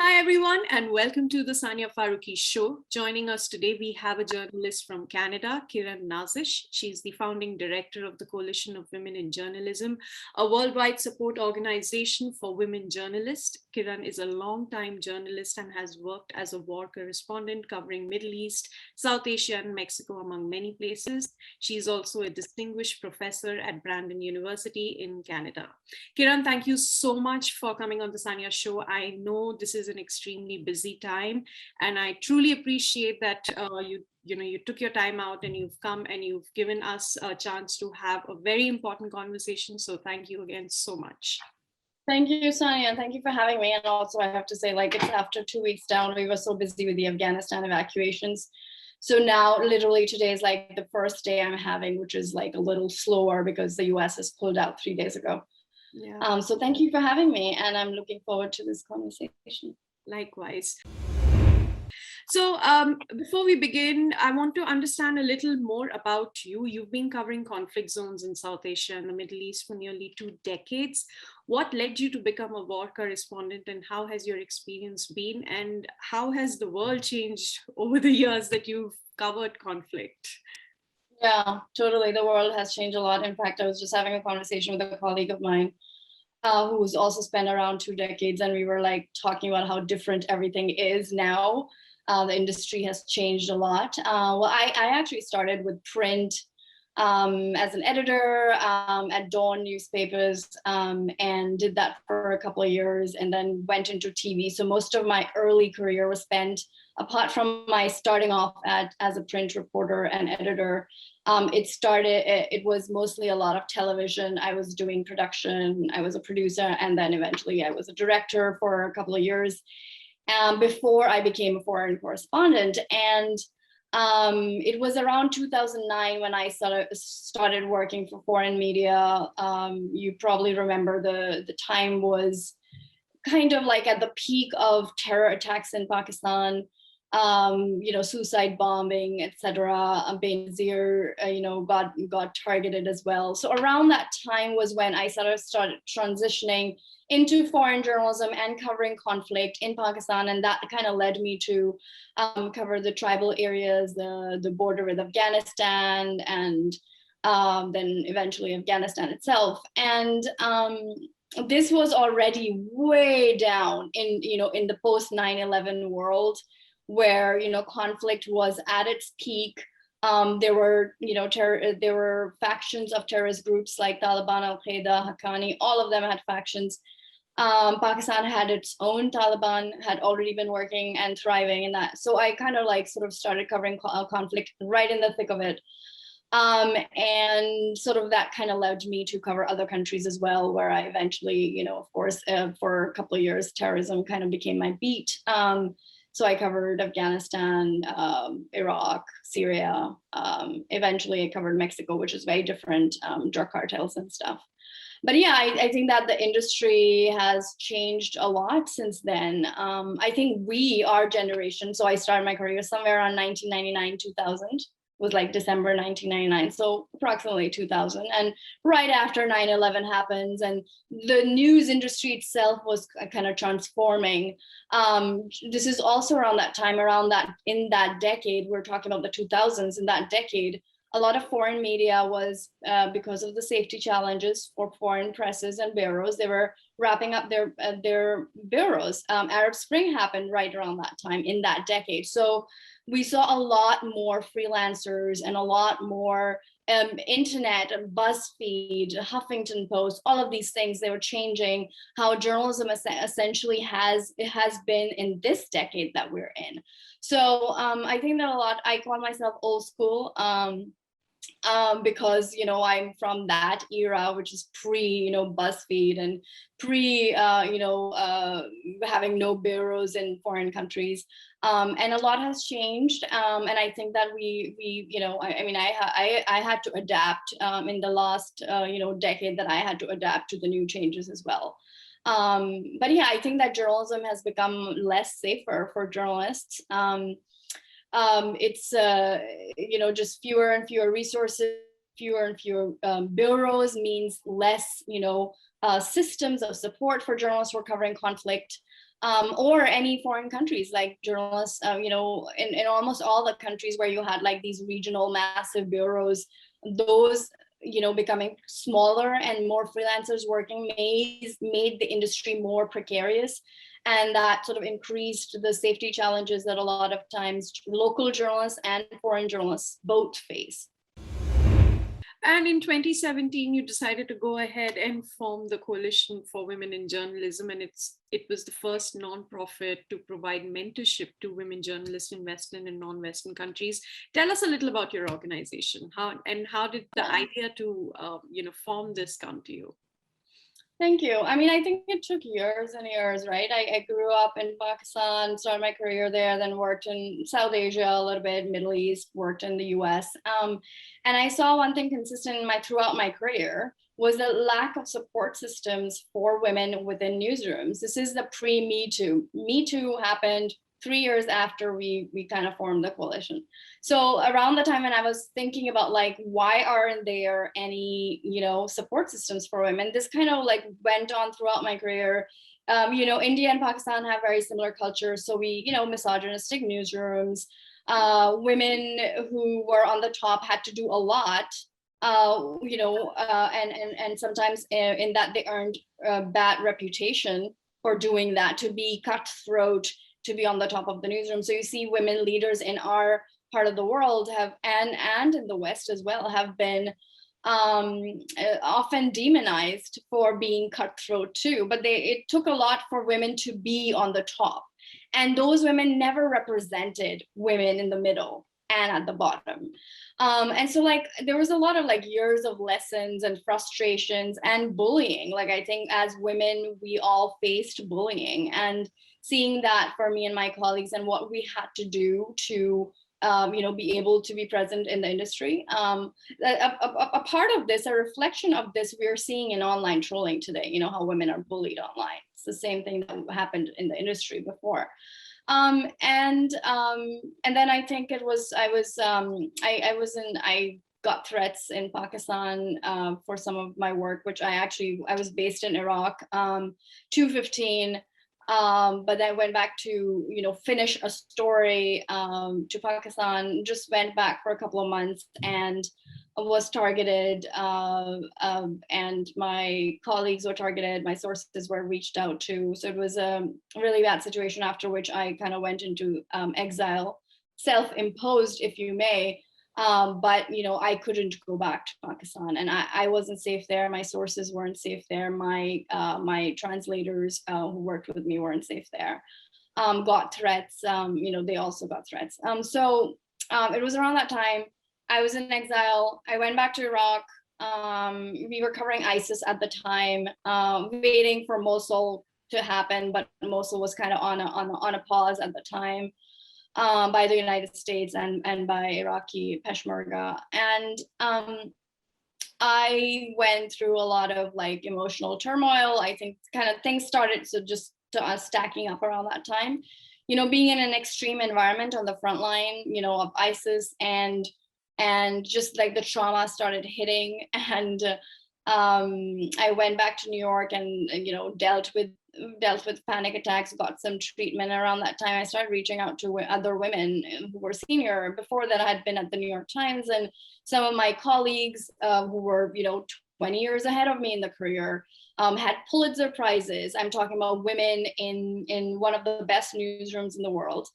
Hi, everyone, and welcome to the Sania Farooqui show. Joining us today, we have a journalist from Canada, Kiran Nazish. She's the founding director of the Coalition of Women in Journalism, a worldwide support organization for women journalists. Kiran is a longtime journalist and has worked as a war correspondent covering Middle East, South Asia, and Mexico, among many places. She's also a distinguished professor at Brandon University in Canada. Kiran, thank you so much for coming on the Sania show. I know this is an extremely busy time, and I truly appreciate that you took your time out and you've come and you've given us a chance to have a very important conversation. So thank you again so much. Thank you, Sania. Thank you for having me. And also, I have to say, it's after 2 weeks down, we were so busy with the Afghanistan evacuations. So now, literally, today is the first day I'm having, which is a little slower because the US has pulled out 3 days ago. Yeah. So thank you for having me, and I'm looking forward to this conversation. Likewise. So before we begin, I want to understand a little more about you. You've been covering conflict zones in South Asia and the Middle East for nearly 2 decades. What led you to become a war correspondent, and how has your experience been? And how has the world changed over the years that you've covered conflict? Yeah, totally. The world has changed a lot. In fact, I was just having a conversation with a colleague of mine who's also spent around 2 decades, and we were talking about how different everything is now. The industry has changed a lot. Well, I actually started with print as an editor at Dawn newspapers and did that for a couple of years, and then went into TV. So most of my early career was spent, apart from my starting off as a print reporter and editor, it was mostly a lot of television. I was doing production, I was a producer, and then eventually I was a director for a couple of years before I became a foreign correspondent. And it was around 2009 when I started working for foreign media. You probably remember the time was kind of at the peak of terror attacks in Pakistan, suicide bombing, etc. Benazir, got targeted as well. So around that time was when I started transitioning into foreign journalism and covering conflict in Pakistan, and that kind of led me to cover the tribal areas, the border with Afghanistan, and then eventually Afghanistan itself. And this was already way down in the post 9/11 world, where conflict was at its peak. There were factions of terrorist groups like Taliban, Al-Qaeda, Haqqani. All of them had factions. Pakistan had its own Taliban, had already been working and thriving in that. So I kind of sort of started covering conflict right in the thick of it. And sort of that kind of led me to cover other countries as well, where I eventually, of course, for a couple of years, terrorism kind of became my beat. So I covered Afghanistan, Iraq, Syria. Eventually I covered Mexico, which is very different, drug cartels and stuff. But yeah, I think that the industry has changed a lot since then. I think our generation, so I started my career somewhere around 1999, 2000, was December 1999, so approximately 2000. And right after 9/11 happens and the news industry itself was kind of transforming. This is also around that time, in that decade, we're talking about the 2000s, in that decade, a lot of foreign media was, because of the safety challenges for foreign presses and bureaus, they were wrapping up their bureaus. Arab Spring happened right around that time, in that decade. So we saw a lot more freelancers and a lot more internet, BuzzFeed, Huffington Post, all of these things. They were changing how journalism essentially has been in this decade that we're in. So I think that I call myself old school. Because I'm from that era, which is pre BuzzFeed and pre having no bureaus in foreign countries, and a lot has changed, and I think that I had to adapt in the last decade, that I had to adapt to the new changes as well. But yeah, I think that journalism has become less safer for journalists. It's just fewer and fewer resources, fewer and fewer bureaus means less systems of support for journalists who are covering conflict. or any foreign countries, like journalists, in almost all the countries where you had like these regional massive bureaus, those becoming smaller and more freelancers working made the industry more precarious, and that sort of increased the safety challenges that a lot of times local journalists and foreign journalists both face. And in 2017, you decided to go ahead and form the Coalition for Women in Journalism, and it was the first nonprofit to provide mentorship to women journalists in Western and non-Western countries. Tell us a little about your organization. How did the idea to form this come to you? Thank you. I mean, I think it took years and years, right? I grew up in Pakistan, started my career there, then worked in South Asia a little bit, Middle East, worked in the US. And I saw one thing consistent throughout my career was the lack of support systems for women within newsrooms. This is the pre-Me Too. Me Too happened 3 years after we kind of formed the coalition. So around the time when I was thinking about like, why aren't there any, support systems for women? This kind of like went on throughout my career. India and Pakistan have very similar cultures. So we, misogynistic newsrooms, women who were on the top had to do a lot, and sometimes in that they earned a bad reputation for doing that, to be cutthroat, to be on the top of the newsroom. So you see women leaders in our part of the world and in the West as well, have been often demonized for being cutthroat too. But it took a lot for women to be on the top. And those women never represented women in the middle and at the bottom. And so like there was a lot of like years of lessons and frustrations and bullying. Like I think as women, we all faced bullying, and seeing that for me and my colleagues and what we had to do to be able to be present in the industry. A part of this, a reflection of this, we're seeing in online trolling today, how women are bullied online. It's the same thing that happened in the industry before. And then I think I got threats in Pakistan for some of my work, which I was based in Iraq, 2015. But I went back to, finish a story to Pakistan, just went back for a couple of months and was targeted, and my colleagues were targeted, my sources were reached out to. So it was a really bad situation, after which I kind of went into exile, self-imposed, if you may. But I couldn't go back to Pakistan, and I wasn't safe there. My sources weren't safe there. My translators who worked with me weren't safe there. Got threats. They also got threats. So it was around that time. I was in exile. I went back to Iraq. We were covering ISIS at the time, waiting for Mosul to happen, but Mosul was kind of on a pause at the time. By the United States and by Iraqi Peshmerga. And I went through a lot of like emotional turmoil. I think kind of things started stacking up around that time. Being in an extreme environment on the front line, of ISIS, and just like the trauma started hitting. And I went back to New York and dealt with panic attacks, got some treatment. Around that time I started reaching out to other women who were senior. Before that, I had been at the New York Times, and some of my colleagues who were 20 years ahead of me in the career had Pulitzer Prizes. I'm talking about women in one of the best newsrooms in the world.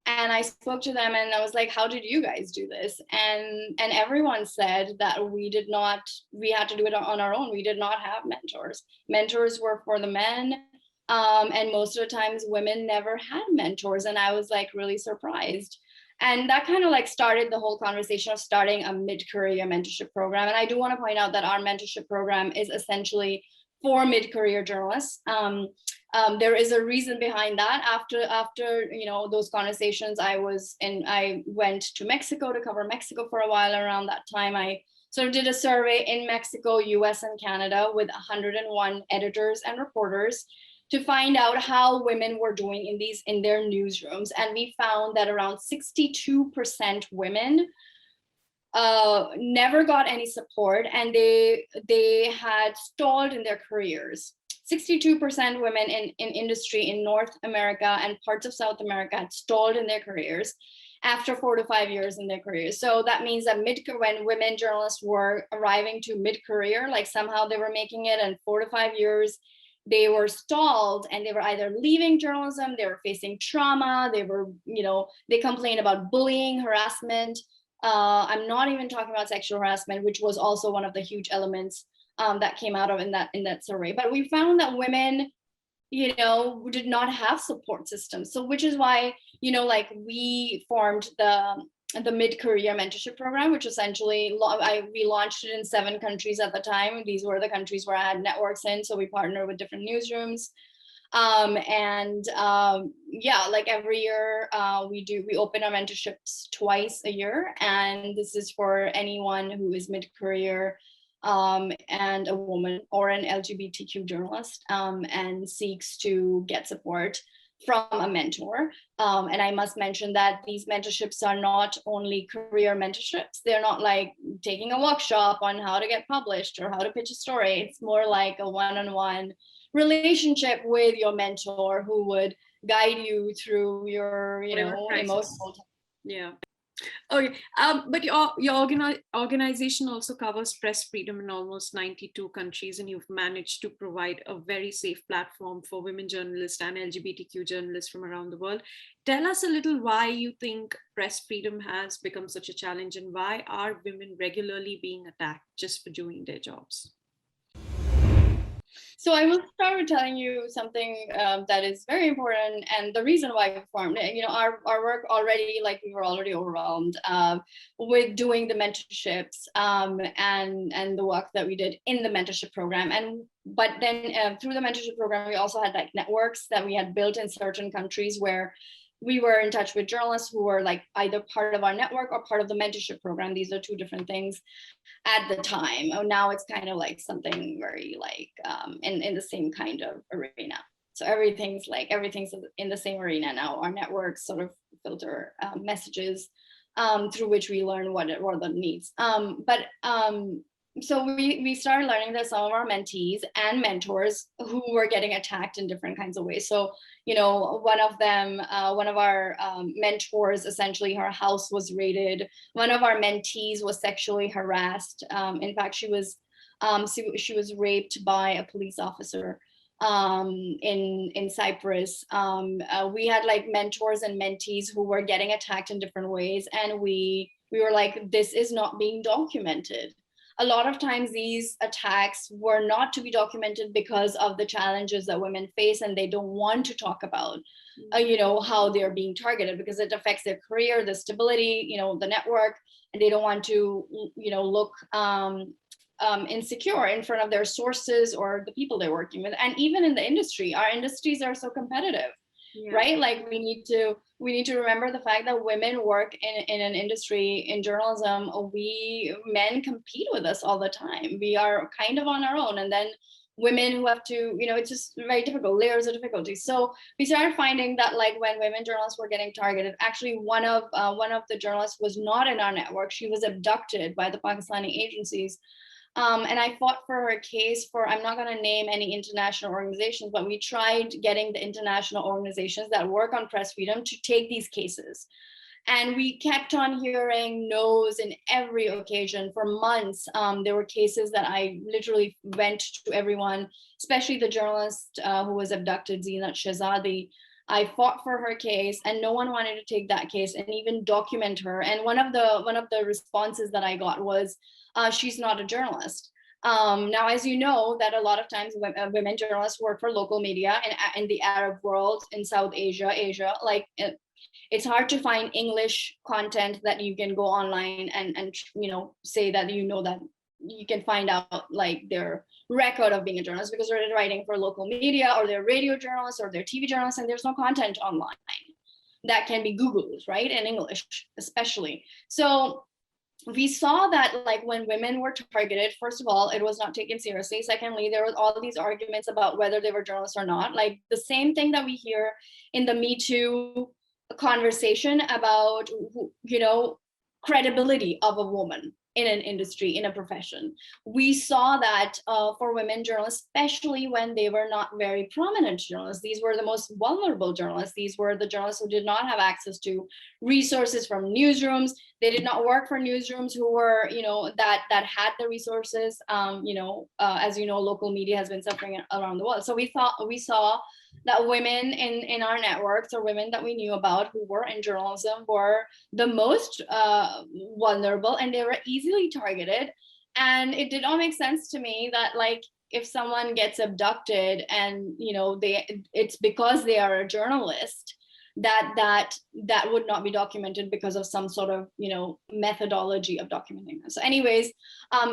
And I spoke to them and I was like, how did you guys do this? And everyone said that we had to do it on our own. We did not have mentors. Mentors were for the men. And most of the times women never had mentors. And I was like really surprised. And that kind of like started the whole conversation of starting a mid-career mentorship program. And I do want to point out that our mentorship program is essentially for mid-career journalists. There is a reason behind that. After those conversations, I went to Mexico to cover Mexico for a while. Around that time, I sort of did a survey in Mexico, US, and Canada with 101 editors and reporters to find out how women were doing in their newsrooms. And we found that around 62% women never got any support, and they had stalled in their careers. 62% women in industry in North America and parts of South America had stalled in their careers after 4 to 5 years in their careers. So that means that when women journalists were arriving to mid-career, like somehow they were making it, and 4 to 5 years, they were stalled and they were either leaving journalism, they were facing trauma, they were, they complained about bullying, harassment. I'm not even talking about sexual harassment, which was also one of the huge elements that came out of in that survey. But we found that women, did not have support systems. So which is why, we formed the mid-career mentorship program, which essentially we launched it in 7 countries at the time. These were the countries where I had networks in. So we partner with different newsrooms. Like every year we open our mentorships twice a year. And this is for anyone who is mid-career and a woman or an LGBTQ journalist and seeks to get support from a mentor. And I must mention that these mentorships are not only career mentorships. They're not like taking a workshop on how to get published or how to pitch a story. It's more like a one-on-one relationship with your mentor who would guide you through your, emotional. Yeah. Okay, but your organization also covers press freedom in almost 92 countries, and you've managed to provide a very safe platform for women journalists and LGBTQ journalists from around the world. Tell us a little why you think press freedom has become such a challenge, and why are women regularly being attacked just for doing their jobs? So I will start with telling you something that is very important, and the reason why we formed it. Our work already, like we were already overwhelmed with doing the mentorships and the work that we did in the mentorship program. But then through the mentorship program, we also had like networks that we had built in certain countries where we were in touch with journalists who were like either part of our network or part of the mentorship program. These are 2 different things at the time. Now it's kind of like something very like in the same kind of arena. So everything's in the same arena now. Our networks sort of filter messages through which we learn what are the needs. So we started learning that some of our mentees and mentors who were getting attacked in different kinds of ways. So, one of our mentors, essentially her house was raided. One of our mentees was sexually harassed. In fact, she was raped by a police officer in Cyprus. We had like mentors and mentees who were getting attacked in different ways. And we were like, this is not being documented. A lot of times these attacks were not to be documented because of the challenges that women face, and they don't want to talk about, how they're being targeted because it affects their career, the stability, the network, and they don't want to, look insecure in front of their sources or the people they're working with. And even in the industry, our industries are so competitive. Yeah. Right? Like we need to remember the fact that women work in an industry in journalism. Men compete with us all the time. We are kind of on our own. And then women who have to, it's just very difficult, layers of difficulty. So we started finding that like when women journalists were getting targeted, actually one of the journalists was not in our network. She was abducted by the Pakistani agencies. And I fought for her case I'm not going to name any international organizations, but we tried getting the international organizations that work on press freedom to take these cases. And we kept on hearing no's in every occasion for months. There were cases that I literally went to everyone, especially the journalist who was abducted, Zinat Shehzadi. I fought for her case and no one wanted to take that case and even document her. And one of the responses that I got was, she's not a journalist. Now, as you know, that a lot of times women journalists work for local media in the Arab world, in South Asia, like it's hard to find English content that you can go online and say that that you can find out like their record of being a journalist, because they're writing for local media or they're radio journalists or they're TV journalists, and there's no content online that can be Googled, right? In English, especially. So we saw that like when women were targeted, first of all, it was not taken seriously. Secondly, there was all these arguments about whether they were journalists or not. Like the same thing that we hear in the Me Too conversation about, credibility of a woman. in an industry, in a profession. We saw that for women journalists, especially when they were not very prominent journalists, these were the most vulnerable journalists. These were the journalists who did not have access to resources from newsrooms. They did not work for newsrooms who were, that had the resources. As you know, local media has been suffering around the world. So we saw that women in our networks, or women that we knew about who were in journalism, were the most vulnerable, and they were easily targeted. And it did not make sense to me that, like, if someone gets abducted and it's because they are a journalist, that would not be documented because of some sort of methodology of documenting. So anyways,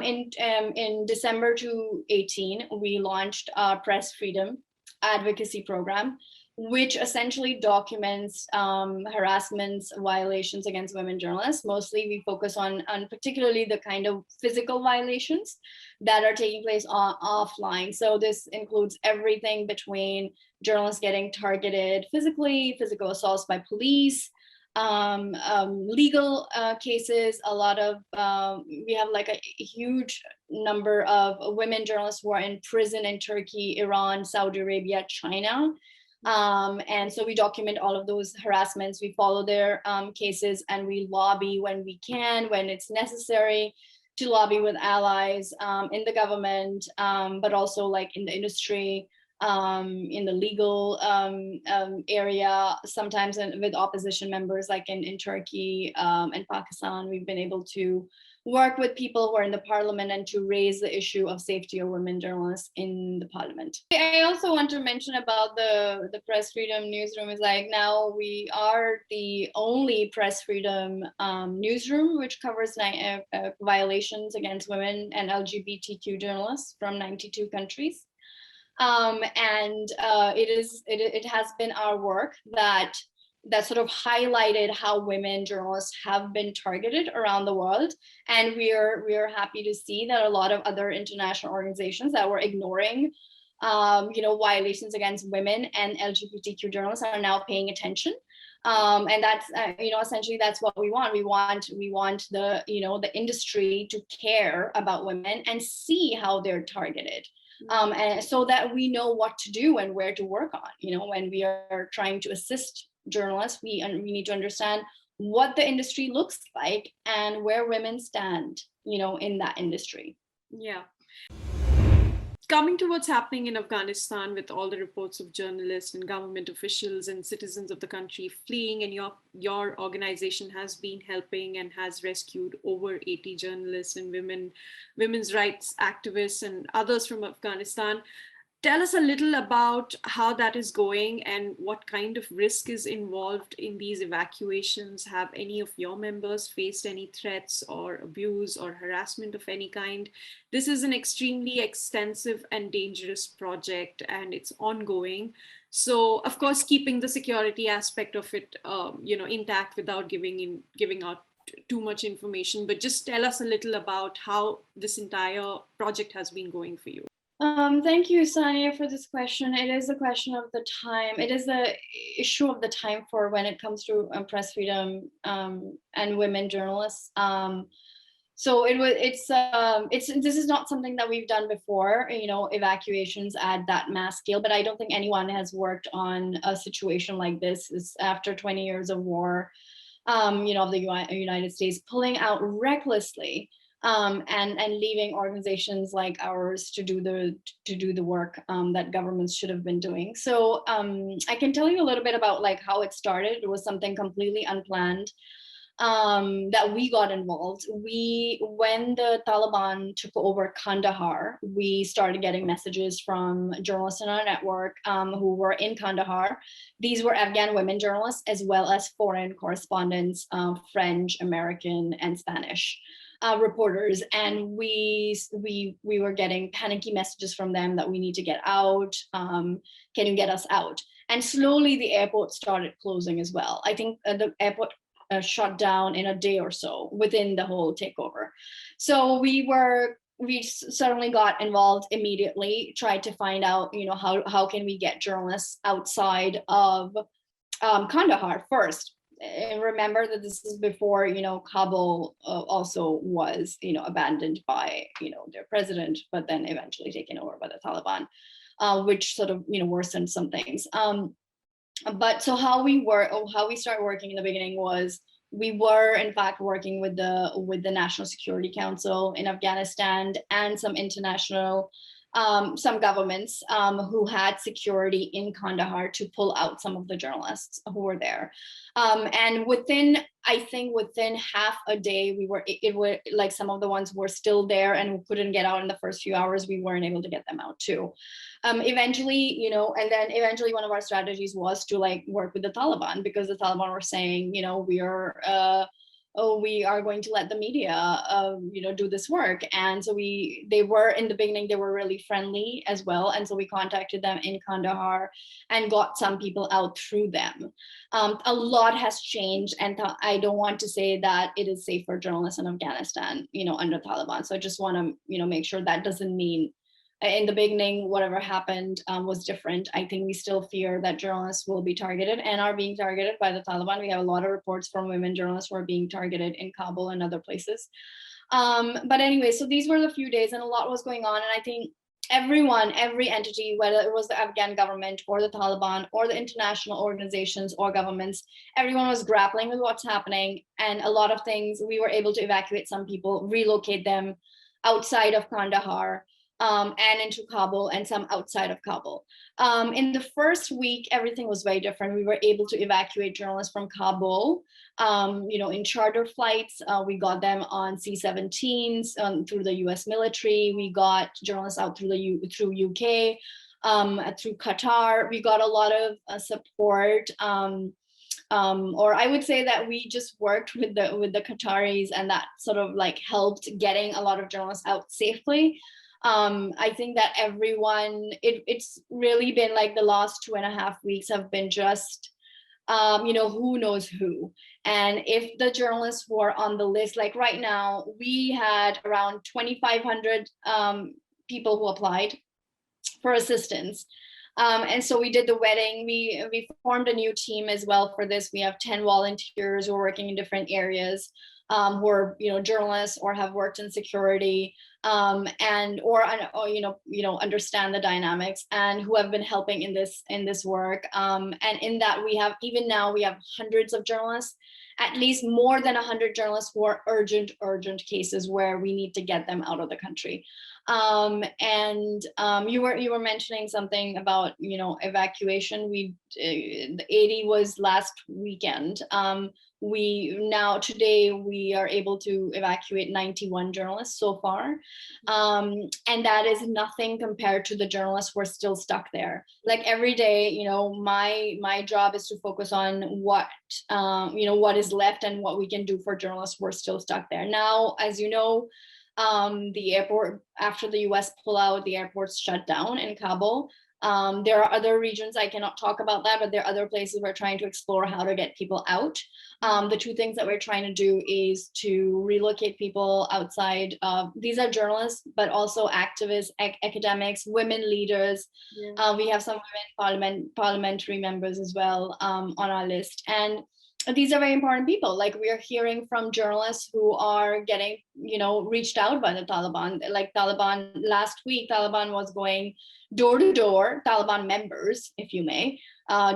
in December 2018, we launched our press freedom advocacy program, which essentially documents harassments, violations against women journalists. Mostly we focus on particularly the kind of physical violations that are taking place offline. So this includes everything between journalists getting targeted physically, physical assaults by police, legal cases. A lot of we have like a huge number of women journalists who are in prison in Turkey, Iran, Saudi Arabia, China. And so we document all of those harassments. We follow their cases, and we lobby when we can, when it's necessary, to lobby with allies in the government, but also like in the industry, in the legal area, sometimes with opposition members, like in Turkey and Pakistan. We've been able to work with people who are in the parliament and to raise the issue of safety of women journalists in the parliament. I also want to mention about the press freedom newsroom is like, now we are the only press freedom newsroom which covers violations against women and LGBTQ journalists from 92 countries. It has been our work that sort of highlighted how women journalists have been targeted around the world. And we are happy to see that a lot of other international organizations that were ignoring violations against women and LGBTQ journalists are now paying attention. And that's essentially that's what we want. We want the the industry to care about women and see how they're targeted. And so that we know what to do and where to work on. When we are trying to assist journalists, we need to understand what the industry looks like and where women stand, in that industry. Yeah. Coming to what's happening in Afghanistan, with all the reports of journalists and government officials and citizens of the country fleeing, and your organization has been helping and has rescued over 80 journalists and women's rights activists and others from Afghanistan. Tell us a little about how that is going and what kind of risk is involved in these evacuations. Have any of your members faced any threats or abuse or harassment of any kind? This is an extremely extensive and dangerous project, and it's ongoing. So, of course, keeping the security aspect of it, intact without giving out too much information. But just tell us a little about how this entire project has been going for you. Thank you, Sania, for this question. It is a question of the time. It is the issue of the time for when it comes to press freedom and women journalists. So this is not something that we've done before, evacuations at that mass scale, but I don't think anyone has worked on a situation like this. It's after 20 years of war, of the United States pulling out recklessly. And leaving organizations like ours to do the work that governments should have been doing. So I can tell you a little bit about like how it started. It was something completely unplanned that we got involved. When the Taliban took over Kandahar, we started getting messages from journalists in our network who were in Kandahar. These were Afghan women journalists as well as foreign correspondents, French, American, and Spanish. Reporters, and we were getting panicky messages from them that we need to get out. Can you get us out? And slowly the airport started closing as well. I think the airport shut down in a day or so within the whole takeover. So we certainly got involved immediately, tried to find out, how can we get journalists outside of Kandahar first. remember that this is before, Kabul also was, abandoned by, their president, but then eventually taken over by the Taliban, which sort of, worsened some things. But so how we started working in the beginning was we were in fact working with the National Security Council in Afghanistan and some international some governments who had security in Kandahar to pull out some of the journalists who were there. And I think within half a day, it were like some of the ones were still there and who couldn't get out in the first few hours, we weren't able to get them out too. Eventually, and then eventually one of our strategies was to like work with the Taliban, because the Taliban were saying, we are going to let the media, do this work. And so they were in the beginning, they were really friendly as well. And so we contacted them in Kandahar and got some people out through them. A lot has changed, and I don't want to say that it is safe for journalists in Afghanistan, under Taliban. So I just want to, make sure that doesn't mean in the beginning, whatever happened was different. I think we still fear that journalists will be targeted and are being targeted by the Taliban. We have a lot of reports from women journalists who are being targeted in Kabul and other places. But anyway, so these were the few days and a lot was going on. And I think every entity, whether it was the Afghan government or the Taliban or the international organizations or governments, everyone was grappling with what's happening. And a lot of things, we were able to evacuate some people, relocate them outside of Kandahar. And into Kabul, and some outside of Kabul. In the first week, everything was very different. We were able to evacuate journalists from Kabul, in charter flights. We got them on C-17s through the US military. We got journalists out through UK, through Qatar. We got a lot of support. Or I would say that we just worked with the Qataris, and that sort of like helped getting a lot of journalists out safely. I think that everyone, it's really been like the last 2.5 weeks have been just, who knows who. And if the journalists who are on the list, like right now, we had around 2,500 people who applied for assistance. And so we did the wedding. We formed a new team as well for this. We have 10 volunteers who are working in different areas, who are journalists or have worked in security, and understand the dynamics, and who have been helping in this work. And in that we have hundreds of journalists, at least more than 100 journalists who are urgent cases where we need to get them out of the country. You were mentioning something about evacuation. The 80 was last weekend. Today we are able to evacuate 91 journalists so far, and that is nothing compared to the journalists who are still stuck there. Like every day, my job is to focus on what is left and what we can do for journalists who are still stuck there. Now, as you know, the airport, after the US pullout, the airport's shut down in Kabul. There are other regions, I cannot talk about that, but there are other places we're trying to explore how to get people out. The two things that we're trying to do is to relocate people outside. These are journalists, but also activists, academics, women leaders. Yeah. We have some women parliamentary members as well on our list. And these are very important people. Like, we are hearing from journalists who are getting, reached out by the Taliban. Like last week, Taliban was going door to door, Taliban members, if you may,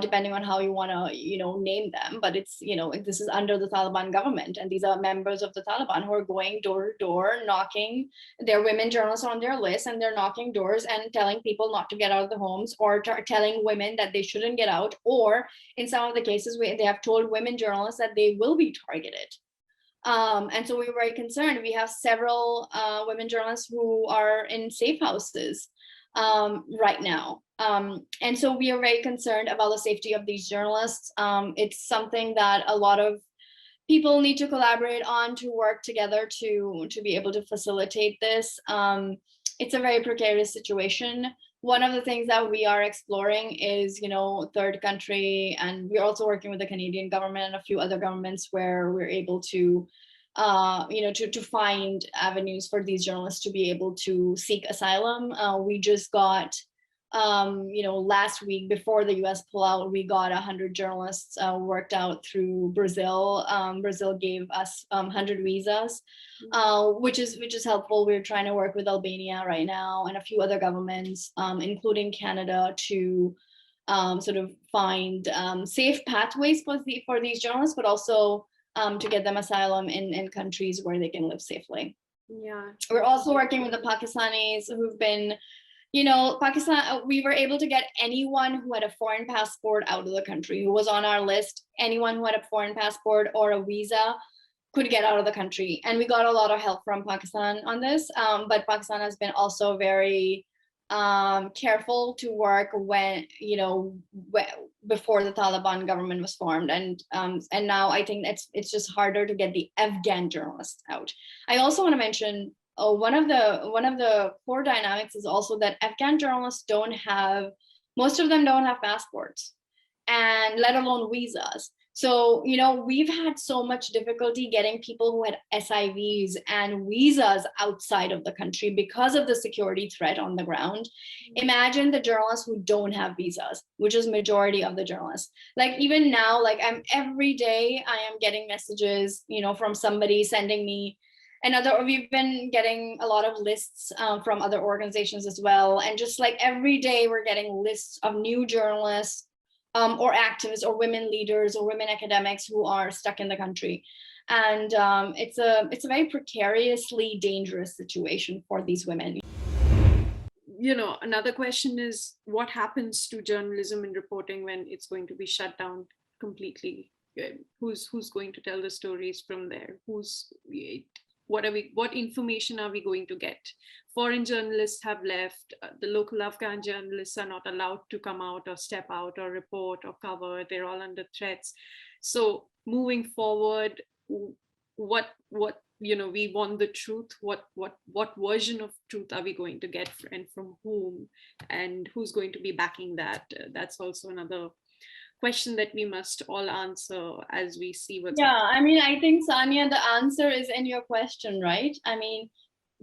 depending on how you want to, name them. But it's, this is under the Taliban government. And these are members of the Taliban who are going door to door, knocking. Their women journalists on their list, and they're knocking doors and telling people not to get out of the homes, or telling women that they shouldn't get out. Or in some of the cases, they have told women journalists that they will be targeted. And so we were very concerned. We have several women journalists who are in safe houses right now. And so we are very concerned about the safety of these journalists. It's something that a lot of people need to collaborate on, to work together to be able to facilitate this. It's a very precarious situation. One of the things that we are exploring is, third country, and we're also working with the Canadian government and a few other governments where we're able to to find avenues for these journalists to be able to seek asylum. We just got last week before the US pullout, we got 100 journalists worked out through Brazil. Brazil gave us 100 visas, which is helpful. We're trying to work with Albania right now and a few other governments, including Canada, to sort of find safe pathways for these journalists, but also to get them asylum in countries where they can live safely. Yeah. We're also working with the Pakistanis who've been, Pakistan, we were able to get anyone who had a foreign passport out of the country, who was on our list. Anyone who had a foreign passport or a visa could get out of the country. And we got a lot of help from Pakistan on this. But Pakistan has been also very careful to work when, before the Taliban government was formed. And now I think it's just harder to get the Afghan journalists out. I also want to mention, one of the core dynamics is also that Afghan journalists most of them don't have passports, and let alone visas. So, we've had so much difficulty getting people who had SIVs and visas outside of the country because of the security threat on the ground. Imagine the journalists who don't have visas, which is majority of the journalists. Like even now, every day I am getting messages, from somebody sending me we've been getting a lot of lists from other organizations as well. And just every day we're getting lists of new journalists or activists or women leaders or women academics who are stuck in the country. And it's a very precariously dangerous situation for these women. Another question is, what happens to journalism and reporting when it's going to be shut down completely? Who's going to tell the stories from there? What information are we going to get? Foreign journalists have left. The local Afghan journalists are not allowed to come out or step out or report or cover. They're all under threats. So moving forward, what we want the truth. What version of truth are we going to get, and from whom, and who's going to be backing that? That's also another question that we must all answer as we see what's happening. I think, Sania, the answer is in your question, right?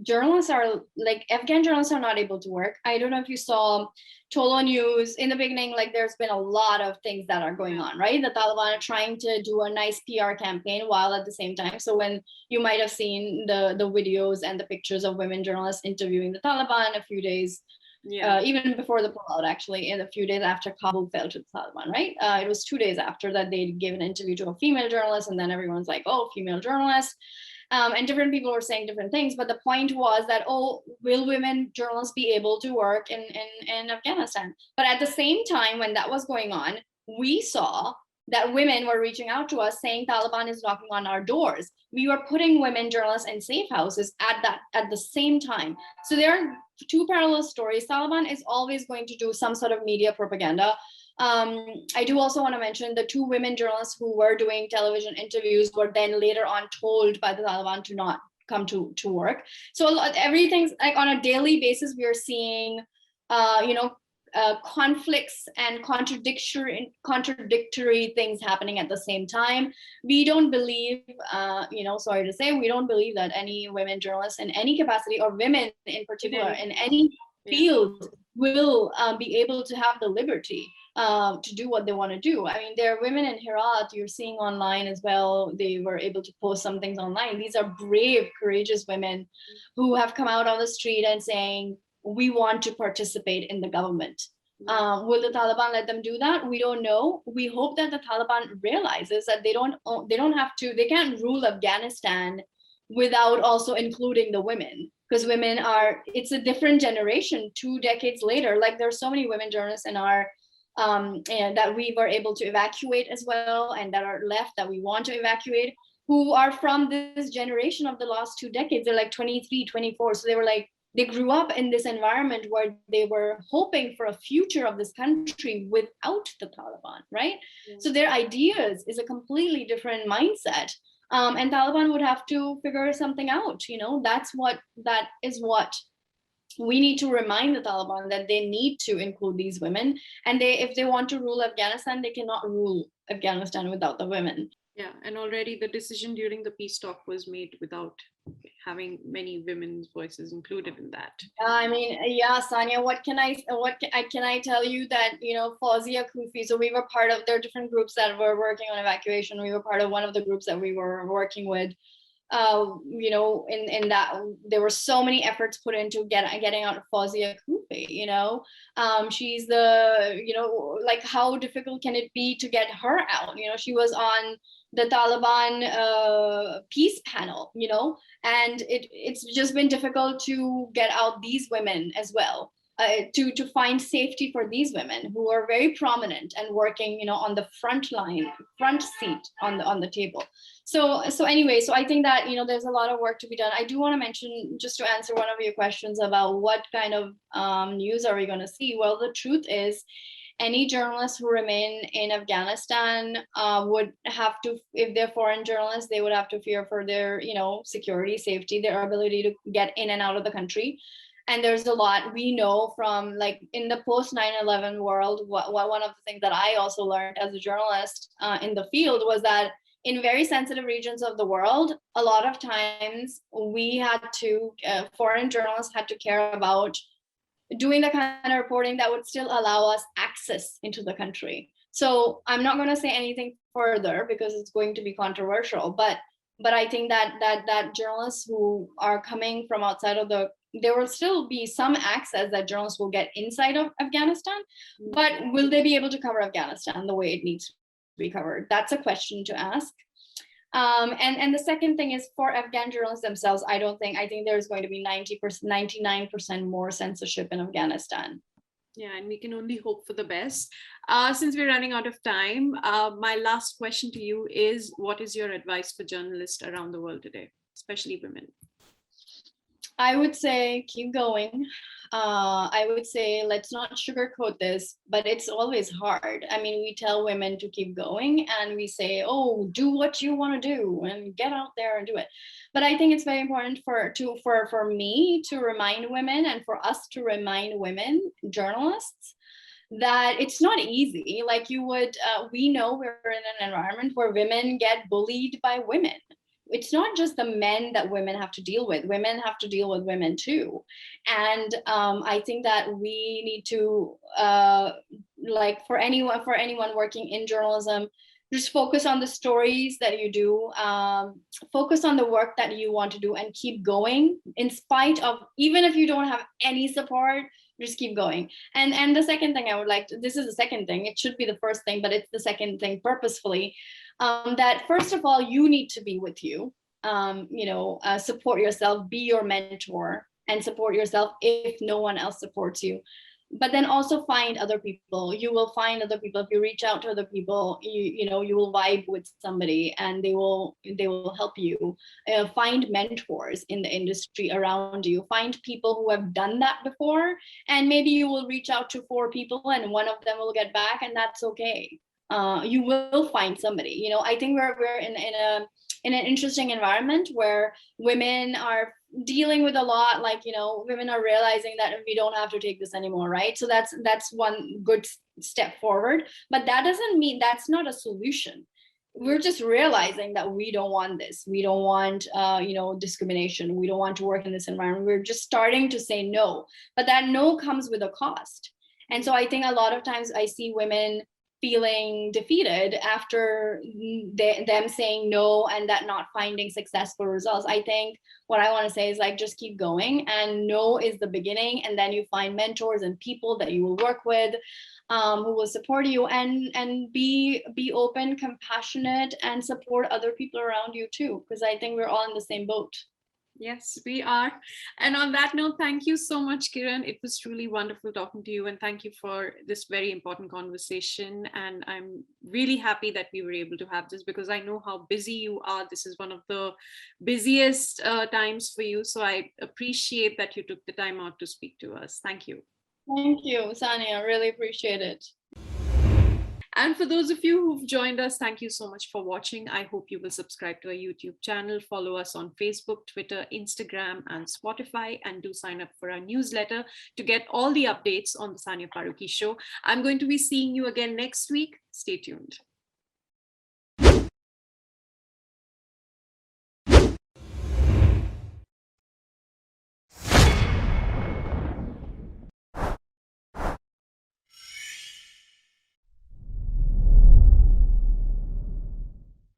Journalists are Afghan journalists are not able to work. I don't know if you saw Tolo News in the beginning, there's been a lot of things that are going on, right? The Taliban are trying to do a nice PR campaign while at the same time. So when you might have seen the videos and the pictures of women journalists interviewing the Taliban a few days, even before the pullout, actually, in a few days after Kabul fell to the Taliban, right? It was 2 days after that they gave an interview to a female journalist, and then everyone's like, oh, female journalist. And different people were saying different things, but the point was that, will women journalists be able to work in Afghanistan? But at the same time, when that was going on, we saw that women were reaching out to us saying Taliban is knocking on our doors. We were putting women journalists in safe houses at the same time. So there are two parallel stories. Taliban is always going to do some sort of media propaganda. I do also want to mention the two women journalists who were doing television interviews were then later on told by the Taliban to not come to work. So everything's on a daily basis, we are seeing, conflicts and contradictory things happening at the same time. We don't believe, sorry to say, we don't believe that any women journalists in any capacity, or women in particular in any field, will be able to have the liberty to do what they want to do. There are women in Herat you're seeing online as well. They were able to post some things online. These are brave, courageous women who have come out on the street and saying, we want to participate in the government. Will the Taliban let them do that? We don't know. We hope that the Taliban realizes that they can't rule Afghanistan without also including the women, because it's a different generation 2 decades later. There's so many women journalists in our and that we were able to evacuate as well, and that are left that we want to evacuate, who are from this generation of the last 2 decades. They're 23, 24. So they grew up in this environment where they were hoping for a future of this country without the Taliban, right? So their ideas is a completely different mindset. And Taliban would have to figure something out. That is what we need to remind the Taliban, that they need to include these women. And if they want to rule Afghanistan, they cannot rule Afghanistan without the women. Yeah, and already the decision during the peace talk was made without having many women's voices included in that. I mean, yeah, Sania, can I tell you that, Fauzia Koofi, so we were part of, there are different groups that were working on evacuation. We were part of one of the groups that we were working with. In that there were so many efforts put into getting out of Fauzia Koofi, she's like, how difficult can it be to get her out? She was on the Taliban peace panel, and it's just been difficult to get out these women as well. To find safety for these women who are very prominent and working, on the front seat on the table. So anyway, so I think that, there's a lot of work to be done. I do want to mention, just to answer one of your questions about what kind of news are we going to see. Well, the truth is, any journalists who remain in Afghanistan would have to, if they're foreign journalists, they would have to fear for their, security, safety, their ability to get in and out of the country. And there's a lot we know from, like, in the post 9/11 world. One of the things that I also learned as a journalist in the field was that in very sensitive regions of the world, a lot of times we had to, foreign journalists had to care about doing the kind of reporting that would still allow us access into the country. So I'm not going to say anything further because it's going to be controversial, but I think that journalists who are coming from outside of there will still be some access that journalists will get inside of Afghanistan, but will they be able to cover Afghanistan the way it needs to be covered? That's a question to ask. And the second thing is, for Afghan journalists themselves, I think there's going to be 90%, 99% more censorship in Afghanistan. Yeah, and we can only hope for the best. Since we're running out of time, my last question to you is, what is your advice for journalists around the world today, especially women? I would say keep going. I would say let's not sugarcoat this, but it's always hard. I mean, we tell women to keep going and we say, oh, do what you want to do and get out there and do it. But I think it's very important for me to remind women, and for us to remind women journalists, that it's not easy. Like, we know we're in an environment where women get bullied by women. It's not just the men that women have to deal with. Women have to deal with women too. And I think that we need to, like, for anyone working in journalism, just focus on the stories that you do, focus on the work that you want to do, and keep going in spite of, even if you don't have any support, just keep going. And the second thing I would like to, this is the second thing, it should be the first thing, but it's the second thing purposefully, that first of all, you need to be with you, support yourself, be your mentor, and support yourself if no one else supports you. But then also find other people. You will find other people. If you reach out to other people, you will vibe with somebody and they will help you. Find mentors in the industry around you. Find people who have done that before, and maybe you will reach out to 4 people and one of them will get back, and that's okay. You will find somebody. I think we're in an interesting environment where women are dealing with a lot, like, women are realizing that we don't have to take this anymore, right? So that's one good step forward, but that doesn't mean, that's not a solution. We're just realizing that we don't want this. We don't want, discrimination. We don't want to work in this environment. We're just starting to say no, but that no comes with a cost. And so I think a lot of times I see women feeling defeated after them saying no and that not finding successful results. I think what I want to say is, like, just keep going, and no is the beginning, and then you find mentors and people that you will work with, who will support you, and be open, compassionate, and support other people around you too, because I think we're all in the same boat. Yes, we are. And on that note, thank you so much, Kiran. It was truly wonderful talking to you, and thank you for this very important conversation. And I'm really happy that we were able to have this, because I know how busy you are. This is one of the busiest times for you. So I appreciate that you took the time out to speak to us. Thank you. Thank you, Sania. I really appreciate it. And for those of you who've joined us, thank you so much for watching. I hope you will subscribe to our YouTube channel, follow us on Facebook, Twitter, Instagram, and Spotify, and do sign up for our newsletter to get all the updates on the Sania Farooqui Show. I'm going to be seeing you again next week. Stay tuned.